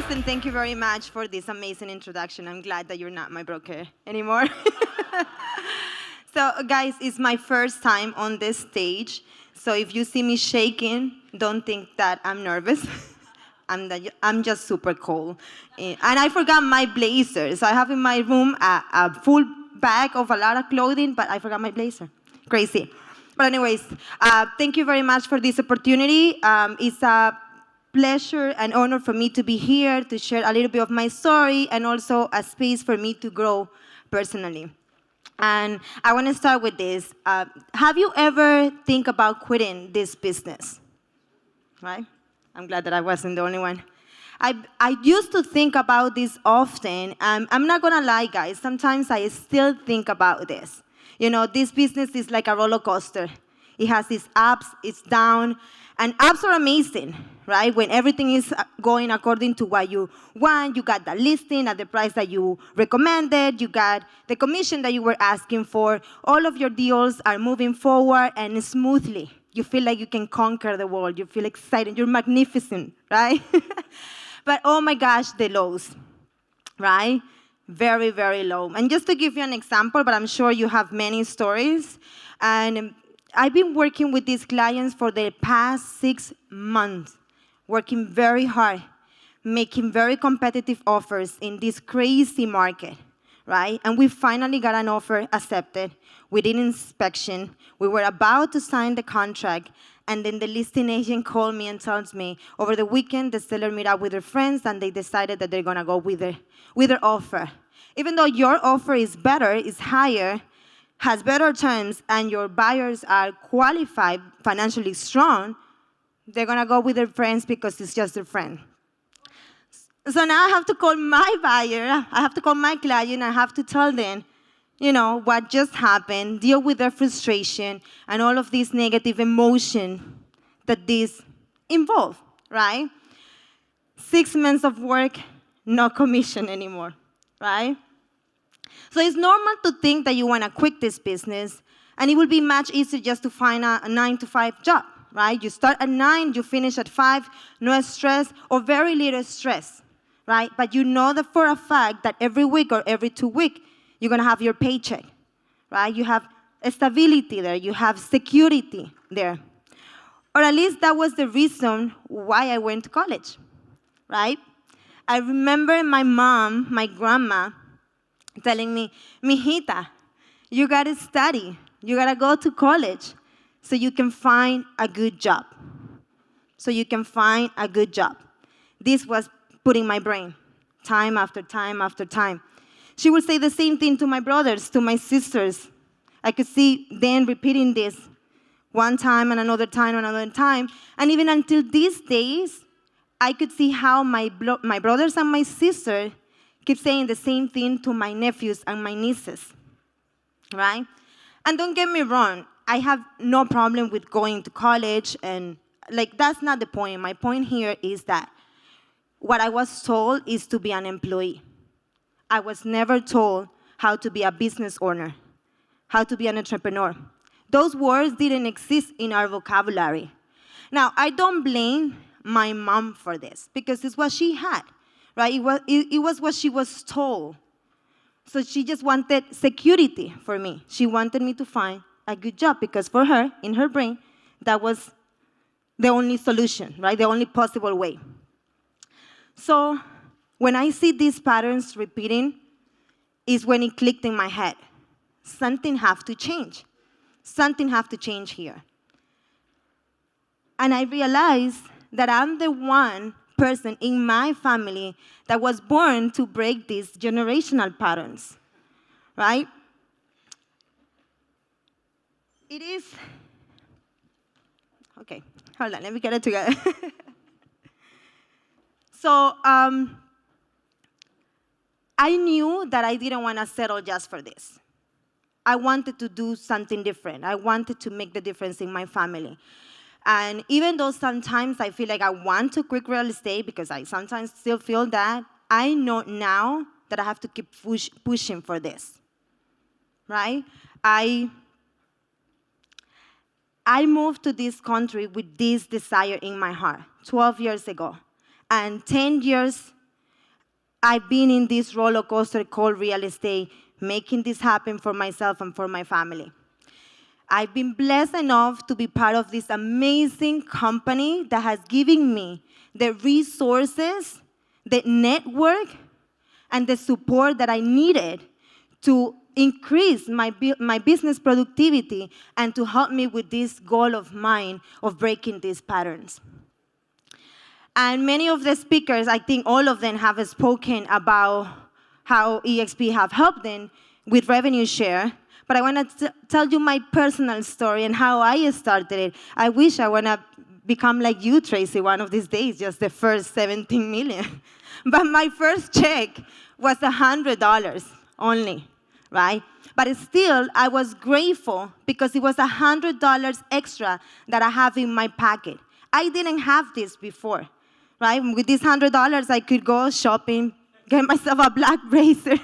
Listen, thank you very much for this amazing introduction. I'm glad that you're not my broker anymore. So, guys, it's my first time on this stage. So if you see me shaking, don't think that I'm nervous. I'm just super cold. And I forgot my blazer. So I have in my room a full bag of a lot of clothing, but I forgot my blazer. Crazy. But anyways, thank you very much for this opportunity. It's a pleasure and honor for me to be here to share a little bit of my story and also a space for me to grow personally. And I want to start with this. Have you ever think about quitting this business? Right? I'm glad that I wasn't the only one. I used to think about this often. I'm not going to lie, guys. Sometimes I still think about this. You know, this business is like a roller coaster. It has its ups, its downs, and ups are amazing, right? When everything is going according to what you want, you got the listing at the price that you recommended, you got the commission that you were asking for, all of your deals are moving forward and smoothly. You feel like you can conquer the world, you feel excited, you're magnificent, right? But oh my gosh, the lows, right? Very, very low. And just to give you an example, but I'm sure you have many stories, and I've been working with these clients for the past 6 months, working very hard, making very competitive offers in this crazy market, right? And we finally got an offer accepted. We did inspection. We were about to sign the contract, and then the listing agent called me and tells me, over the weekend, the seller met up with their friends, and they decided that they're going to go with their offer. Even though your offer is better, is higher, has better terms, and your buyers are qualified, financially strong, they're going to go with their friends because it's just their friend. So now I have to call my buyer, I have to call my client, I have to tell them, you know, what just happened, deal with their frustration, and all of this negative emotion that this involve, right? 6 months of work, no commission anymore, right? So it's normal to think that you want to quit this business, and it will be much easier just to find a 9-to-5 job, right? You start at 9, you finish at 5, no stress or very little stress, right? But you know that for a fact that every week or every 2 weeks, you're going to have your paycheck, right? You have stability there, you have security there. Or at least that was the reason why I went to college, right? I remember my mom, my grandma, telling me, mijita, you got to study. You got to go to college so you can find a good job. So you can find a good job. This was putting my brain time after time after time. She would say the same thing to my brothers, to my sisters. I could see them repeating this one time and another time and another time. And even until these days, I could see how my brothers and my sister keep saying the same thing to my nephews and my nieces, right? And don't get me wrong, I have no problem with going to college, and that's not the point. My point here is that what I was told is to be an employee. I was never told how to be a business owner, how to be an entrepreneur. Those words didn't exist in our vocabulary. Now, I don't blame my mom for this, because it's what she had. Right? It was what she was told. So she just wanted security for me. She wanted me to find a good job because for her, in her brain, that was the only solution, right? The only possible way. So when I see these patterns repeating, is when it clicked in my head. Something have to change. Something have to change here. And I realized that I'm the one person in my family that was born to break these generational patterns, right? It is, okay, hold on, let me get it together. So I knew that I didn't want to settle just for this. I wanted to do something different. I wanted to make the difference in my family. And even though sometimes I feel like I want to quit real estate, because I sometimes still feel that, I know now that I have to keep pushing for this, right? I moved to this country with this desire in my heart 12 years ago. And 10 years I've been in this roller coaster called real estate, making this happen for myself and for my family. I've been blessed enough to be part of this amazing company that has given me the resources, the network, and the support that I needed to increase my business productivity and to help me with this goal of mine of breaking these patterns. And many of the speakers, I think all of them have spoken about how EXP have helped them with revenue share. But I want to tell you my personal story and how I started it. I wish I want to become like you, Tracy, one of these days, just the first 17 million. But my first check was $100 only, right? But still, I was grateful because it was $100 extra that I have in my pocket. I didn't have this before, right? With this $100, I could go shopping, get myself a black bracer,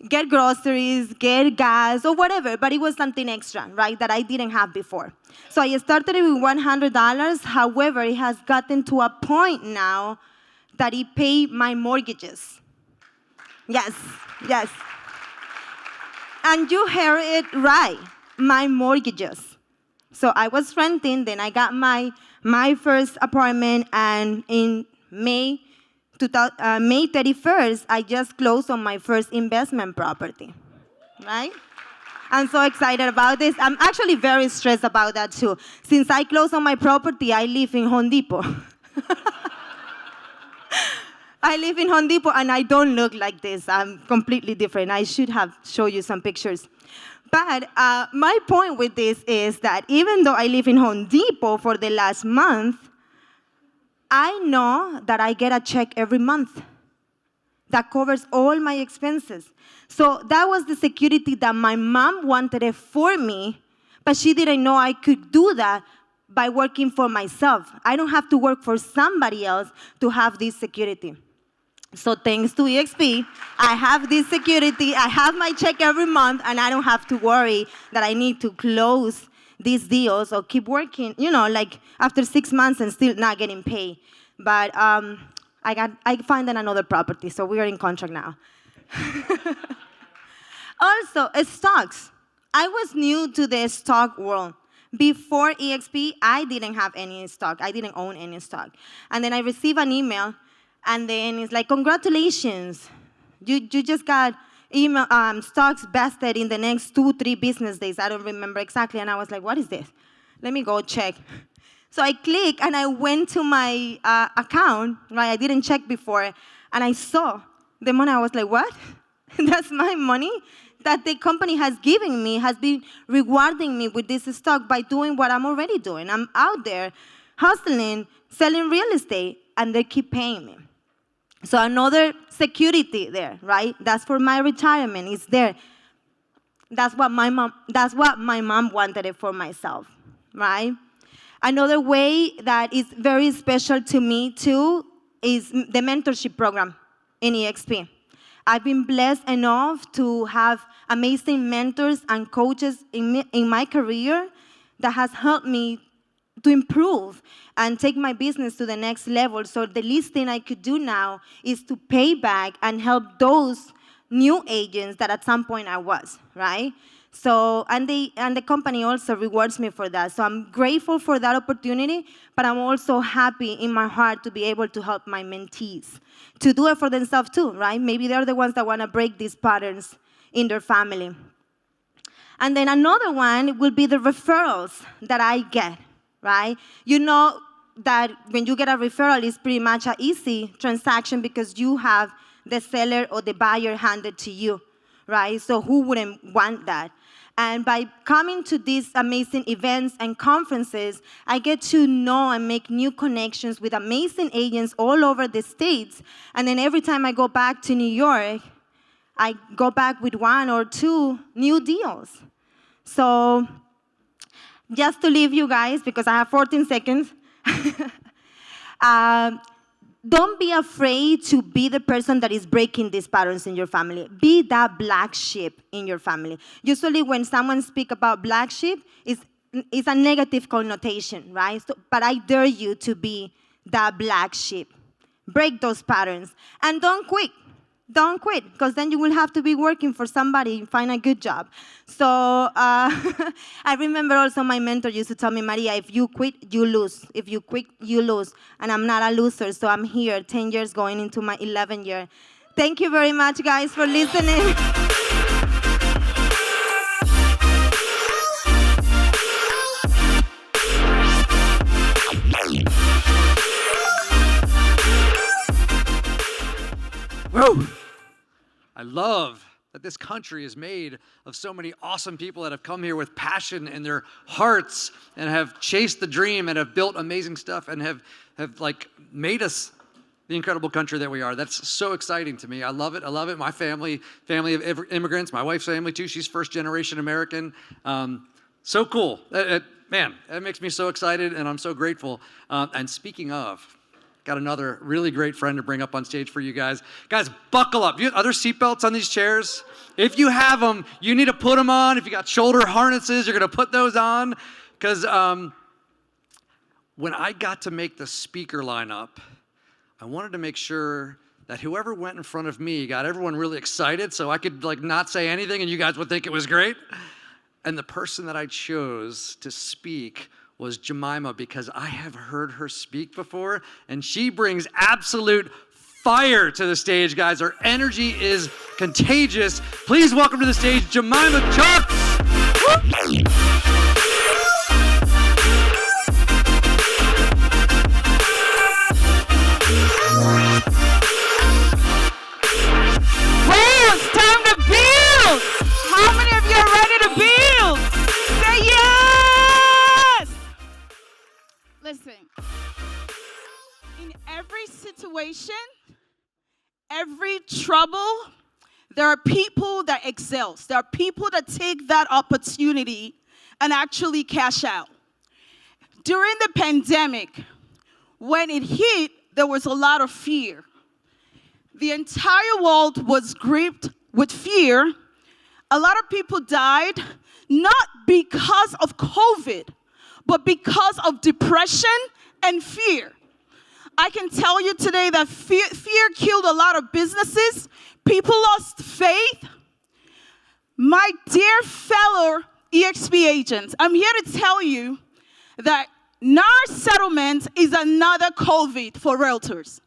get groceries, get gas, or whatever, but it was something extra, right, that I didn't have before. So I started it with $100. However, it has gotten to a point now that it paid my mortgages. Yes, yes. And you heard it right, my mortgages. So I was renting, then I got my first apartment, and in May 31st, I just closed on my first investment property, right? I'm so excited about this. I'm actually very stressed about that too. Since I closed on my property, I live in Home Depot. I live in Home Depot, and I don't look like this. I'm completely different. I should have shown you some pictures. But my point with this is that even though I live in Home Depot for the last month, I know that I get a check every month that covers all my expenses. So that was the security that my mom wanted it for me, but she didn't know I could do that by working for myself. I don't have to work for somebody else to have this security. So thanks to EXP, I have this security, I have my check every month, and I don't have to worry that I need to close these deals or keep working, like after 6 months and still not getting paid. But I found another property, so we are in contract now. Also, stocks. I was new to the stock world. Before EXP, I didn't have any stock. I didn't own any stock. And then I received an email, and then it's like, congratulations. You just got stocks vested in the next 2-3 business days. I don't remember exactly. And I was like, what is this? Let me go check. So I clicked, and I went to my account, right? I didn't check before. And I saw the money. I was like, what? That's my money that the company has given me, has been rewarding me with this stock by doing what I'm already doing. I'm out there hustling, selling real estate, and they keep paying me. So another security there, right? That's for my retirement. It's there. That's what my mom wanted it for myself, right? Another way that is very special to me too is the mentorship program in EXP. I've been blessed enough to have amazing mentors and coaches in my career that has helped me to improve and take my business to the next level. So the least thing I could do now is to pay back and help those new agents that at some point I was, right? So, and the company also rewards me for that. So I'm grateful for that opportunity, but I'm also happy in my heart to be able to help my mentees to do it for themselves too, right? Maybe they're the ones that want to break these patterns in their family. And then another one will be the referrals that I get, right? You know that when you get a referral, it's pretty much an easy transaction because you have the seller or the buyer handed to you, right? So who wouldn't want that? And by coming to these amazing events and conferences, I get to know and make new connections with amazing agents all over the States. And then every time I go back to New York, I go back with 1 or 2 new deals. So just to leave you guys, because I have 14 seconds, don't be afraid to be the person that is breaking these patterns in your family. Be that black sheep in your family. Usually when someone speaks about black sheep, it's a negative connotation, right? So, but I dare you to be that black sheep. Break those patterns. And don't quit. Don't quit, because then you will have to be working for somebody and find a good job. So I remember also my mentor used to tell me, Maria, if you quit, you lose. If you quit, you lose. And I'm not a loser, so I'm here 10 years going into my 11th year. Thank you very much, guys, for listening. Whoa! I love that this country is made of so many awesome people that have come here with passion in their hearts and have chased the dream and have built amazing stuff and have like made us the incredible country that we are. That's so exciting to me. I love it. I love it. My family of immigrants, my wife's family too. She's first generation American. So cool. Man, that makes me so excited and I'm so grateful. And speaking of, got another really great friend to bring up on stage for you guys. Guys, buckle up. Are there seatbelts on these chairs? If you have them, you need to put them on. If you got shoulder harnesses, you're going to put those on. Because when I got to make the speaker lineup, I wanted to make sure that whoever went in front of me got everyone really excited so I could like not say anything and you guys would think it was great. And the person that I chose to speak was Jemimah, because I have heard her speak before, and she brings absolute fire to the stage, guys. Her energy is contagious. Please welcome to the stage, Jemimah Chuks. Well, it's time to build. How many of you are ready to build? Say yes. Listen, in every situation, every trouble, there are people that excels. There are people that take that opportunity and actually cash out. During the pandemic, when it hit, there was a lot of fear. The entire world was gripped with fear. A lot of people died, not because of COVID, but because of depression and fear. I can tell you today that fear killed a lot of businesses. People lost faith. My dear fellow EXP agents, I'm here to tell you that NAR settlement is another COVID for realtors.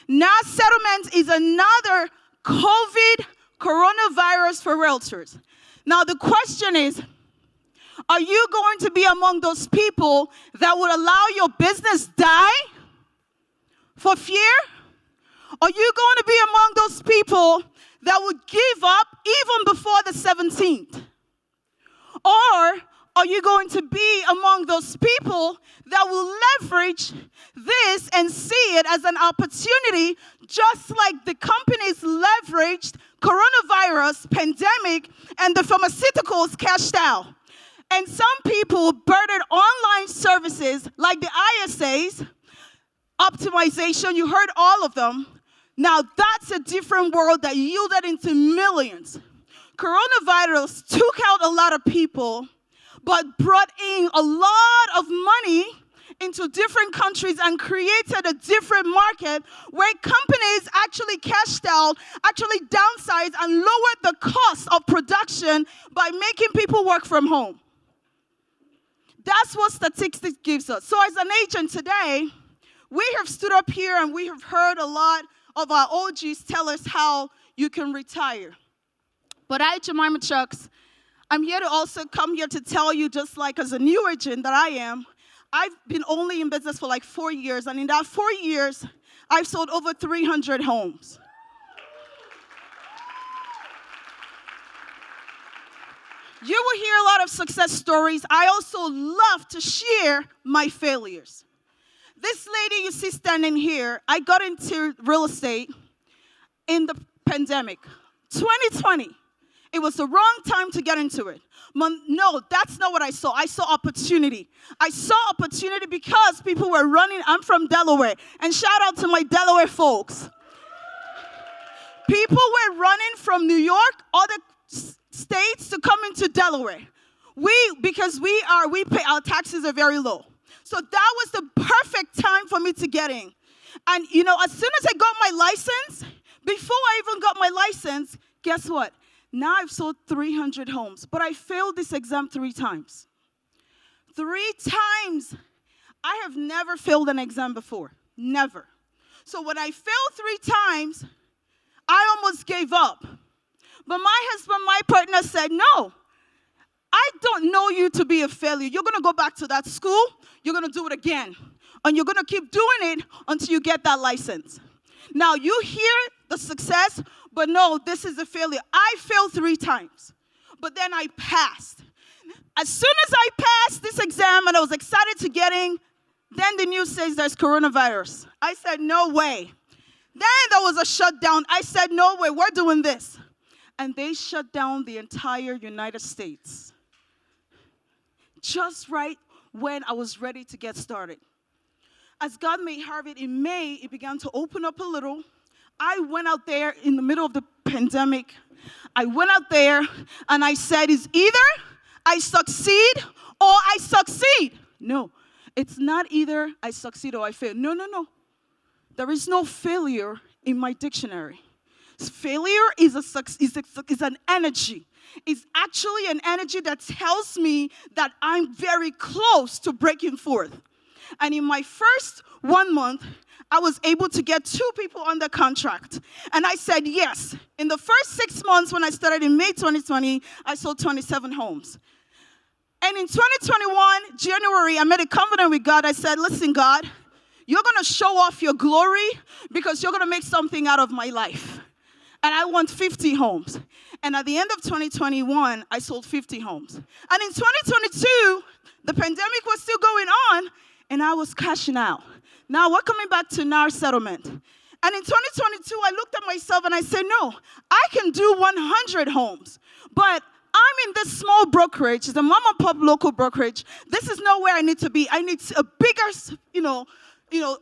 NAR settlement is another COVID coronavirus for realtors. Now the question is, are you going to be among those people that would allow your business die for fear? Are you going to be among those people that would give up even before the 17th? Or are you going to be among those people that will leverage this and see it as an opportunity, just like the companies leveraged coronavirus, pandemic, and the pharmaceuticals cashed out? And some people birthed online services like the ISAs, optimization, you heard all of them. Now that's a different world that yielded into millions. Coronavirus took out a lot of people, but brought in a lot of money into different countries and created a different market where companies actually cashed out, actually downsized and lowered the cost of production by making people work from home. That's what statistics gives us. So as an agent today, we have stood up here and we have heard a lot of our OGs tell us how you can retire. But I, Jemimah Chuks, I'm here to also come here to tell you, just like as a new agent that I am, I've been only in business for like 4 years, and in that 4 years, I've sold over 300 homes. You will hear a lot of success stories. I also love to share my failures. This lady you see standing here, I got into real estate in the pandemic, 2020. It was the wrong time to get into it. No, that's not what I saw. I saw opportunity. I saw opportunity because people were running. I'm from Delaware, and shout out to my Delaware folks. People were running from New York, other states to come into Delaware. Because we pay, our taxes are very low. So that was the perfect time for me to get in. And, as soon as I got my license, before I even got my license, guess what? Now I've sold 300 homes, but I failed this exam 3 times. 3 times. I have never failed an exam before. Never. So when I failed 3 times, I almost gave up. But my husband, my partner said, no, I don't know you to be a failure. You're going to go back to that school. You're going to do it again. And you're going to keep doing it until you get that license. Now, you hear the success, but no, this is a failure. I failed 3 times, but then I passed. As soon as I passed this exam and I was excited to get in, then the news says there's coronavirus. I said, no way. Then there was a shutdown. I said, no way, we're doing this. And they shut down the entire United States. Just right when I was ready to get started. As God may have it, in May, it began to open up a little. I went out there in the middle of the pandemic. I went out there and I said, it's either I succeed or I succeed. No, it's not either I succeed or I fail. No, no, no. There is no failure in my dictionary. Failure is an energy. It's actually an energy that tells me that I'm very close to breaking forth. And in my first 1 month, I was able to get 2 people under contract. And I said yes. In the first 6 months when I started in May 2020, I sold 27 homes. And in 2021, January, I made a covenant with God. I said, listen, God, you're going to show off your glory because you're going to make something out of my life. And I want 50 homes. And at the end of 2021, I sold 50 homes. And in 2022, the pandemic was still going on, and I was cashing out. Now we're coming back to NAR settlement. And in 2022, I looked at myself and I said, no, I can do 100 homes. But I'm in this small brokerage, it's a mom and pop local brokerage. This is not where I need to be. I need a bigger,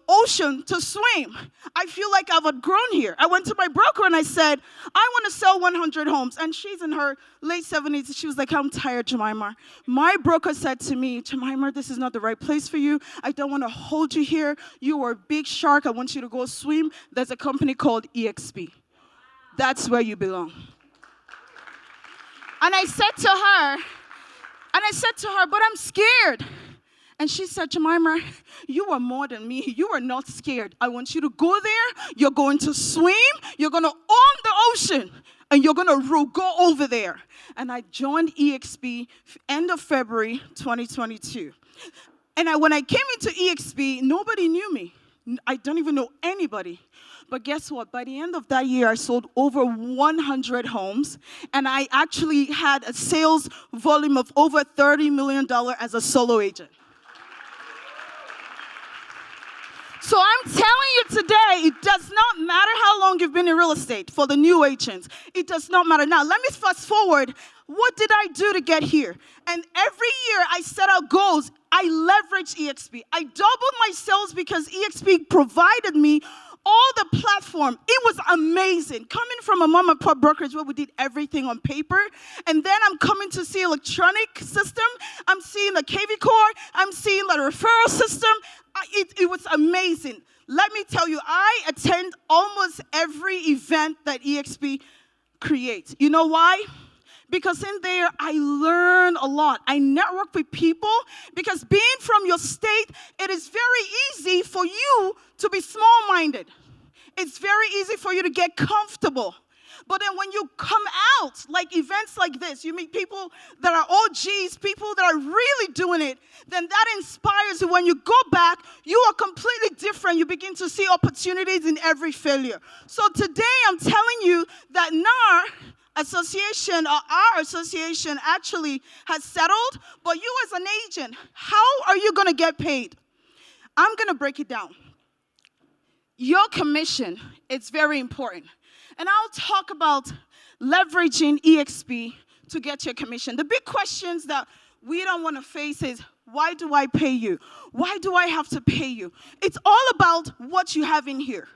ocean to swim. I feel like I've outgrown here. I went to my broker and I said, I want to sell 100 homes. And she's in her late 70s. She was like, I'm tired, Jemimah. My broker said to me, Jemimah, this is not the right place for you. I don't want to hold you here. You are a big shark. I want you to go swim. There's a company called EXP. That's where you belong. And I said to her, but I'm scared. And she said, Jemimah, you are more than me. You are not scared. I want you to go there. You're going to swim. You're going to own the ocean. And you're going to go over there. And I joined EXP end of February 2022. And when I came into EXP, nobody knew me. I don't even know anybody. But guess what? By the end of that year, I sold over 100 homes. And I actually had a sales volume of over $30 million as a solo agent. So I'm telling you today, it does not matter how long you've been in real estate for the new agents. It does not matter. Now, let me fast forward. What did I do to get here? And every year I set out goals. I leveraged EXP. I doubled my sales because EXP provided me all the platform. It was amazing. Coming from a mom and pop brokerage where we did everything on paper, and then I'm coming to see electronic system. I'm seeing the KV core. I'm seeing the referral system. It was amazing. Let me tell you, I attend almost every event that EXP creates. You know why? Because in there, I learn a lot. I network with people because being from your state, it is very easy for you to be small-minded. It's very easy for you to get comfortable. But then when you come out, like events like this, you meet people that are OGs, people that are really doing it, then that inspires you. When you go back, you are completely different. You begin to see opportunities in every failure. So today I'm telling you that NAR association, or our association, actually has settled, but you as an agent, how are you going to get paid? I'm going to break it down. Your commission is very important. And I'll talk about leveraging EXP to get your commission. The big questions that we don't want to face is, why do I pay you? Why do I have to pay you? It's all about what you have in here.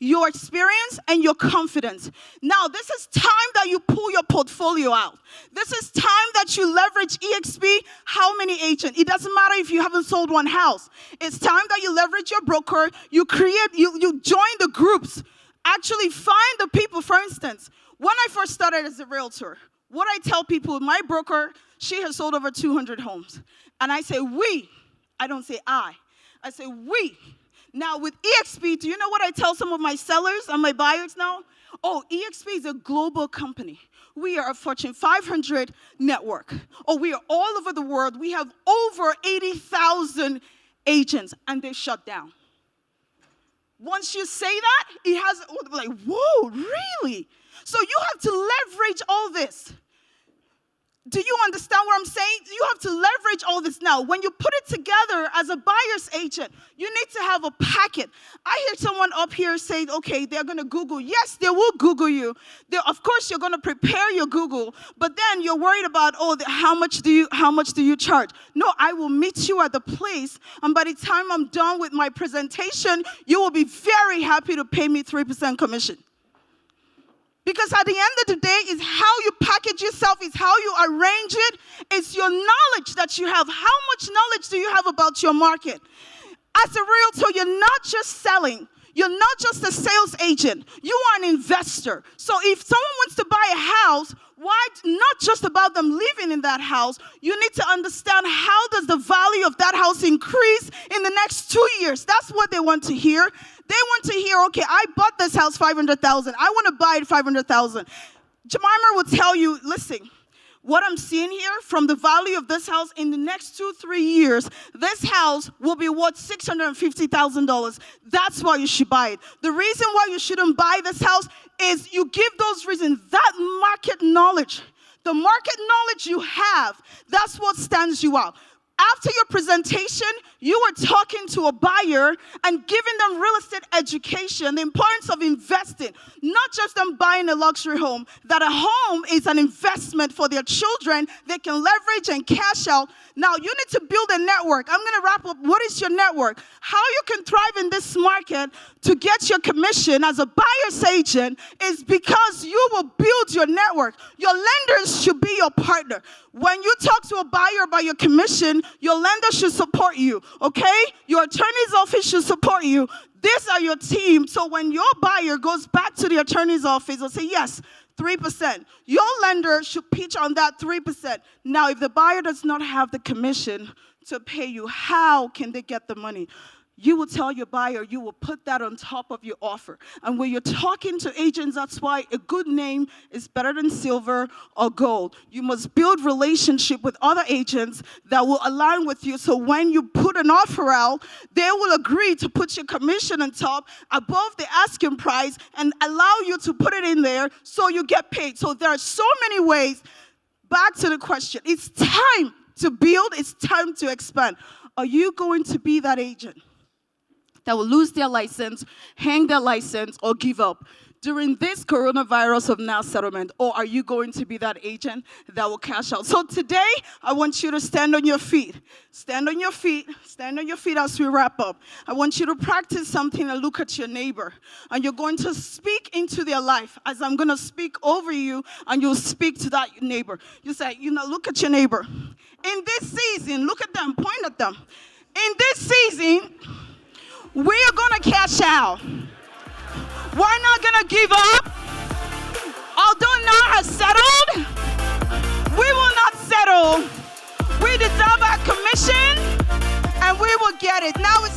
your experience, and your confidence. Now, this is time that you pull your portfolio out. This is time that you leverage EXP. How many agents? It doesn't matter if you haven't sold one house. It's time that you leverage your broker. You join the groups. Actually find the people. For instance, when I first started as a realtor, what I tell people, my broker, she has sold over 200 homes. And I say we. I don't say I. I say we. Now with EXP, do you know what I tell some of my sellers and my buyers now? Oh, EXP is a global company. We are a Fortune 500 network. Oh, we are all over the world. We have over 80,000 agents, and they shut down. Once you say that, it has, like, whoa, really? So you have to leverage all this. Do you understand what I'm saying? You have to leverage all this now. When you put it together as a buyer's agent, you need to have a packet. I hear someone up here say, okay, they're going to Google. Yes, they will Google you. Of course, you're going to prepare your Google, but then you're worried about, how much do you charge? No, I will meet you at the place, and by the time I'm done with my presentation, you will be very happy to pay me 3% commission. Because at the end of the day, it's how you package yourself, it's how you arrange it, it's your knowledge that you have. How much knowledge do you have about your market? As a realtor, you're not just selling. You're not just a sales agent. You are an investor. So if someone wants to buy a house, why not just about them living in that house? You need to understand, how does the value of that house increase in the next 2 years? That's what they want to hear. They want to hear, okay, I bought this house $500,000. I want to buy it $500,000. Jemimah will tell you, listen, what I'm seeing here from the value of this house in the next 2-3 years, this house will be worth $650,000. That's why you should buy it. The reason why you shouldn't buy this house is you give those reasons. That market knowledge, the market knowledge you have, that's what stands you out. After your presentation, you were talking to a buyer and giving them real estate education, the importance of investing, not just them buying a luxury home, that a home is an investment for their children they can leverage and cash out. Now, you need to build a network. I'm going to wrap up. What is your network? How you can thrive in this market to get your commission as a buyer's agent is because you will build your network. Your lenders should be your partner. When you talk to a buyer about your commission, your lender should support you, okay? Your attorney's office should support you. These are your team. So when your buyer goes back to the attorney's office, they'll say, yes, 3%. Your lender should pitch on that 3%. Now, if the buyer does not have the commission to pay you, how can they get the money? You will tell your buyer, you will put that on top of your offer. And when you're talking to agents, that's why a good name is better than silver or gold. You must build relationship with other agents that will align with you. So when you put an offer out, they will agree to put your commission on top above the asking price and allow you to put it in there so you get paid. So there are so many ways. Back to the question. It's time to build. It's time to expand. Are you going to be that agent that will lose their license, hang their license, or give up during this coronavirus of now settlement? Or are you going to be that agent that will cash out? So today, I want you to stand on your feet. Stand on your feet. Stand on your feet as we wrap up. I want you to practice something and look at your neighbor. And you're going to speak into their life as I'm going to speak over you, and you'll speak to that neighbor. You say, look at your neighbor. In this season, look at them, point at them. In this season, we are going to cash out. We're not going to give up. Although now has settled, we will not settle. We deserve our commission, and we will get it. Now it's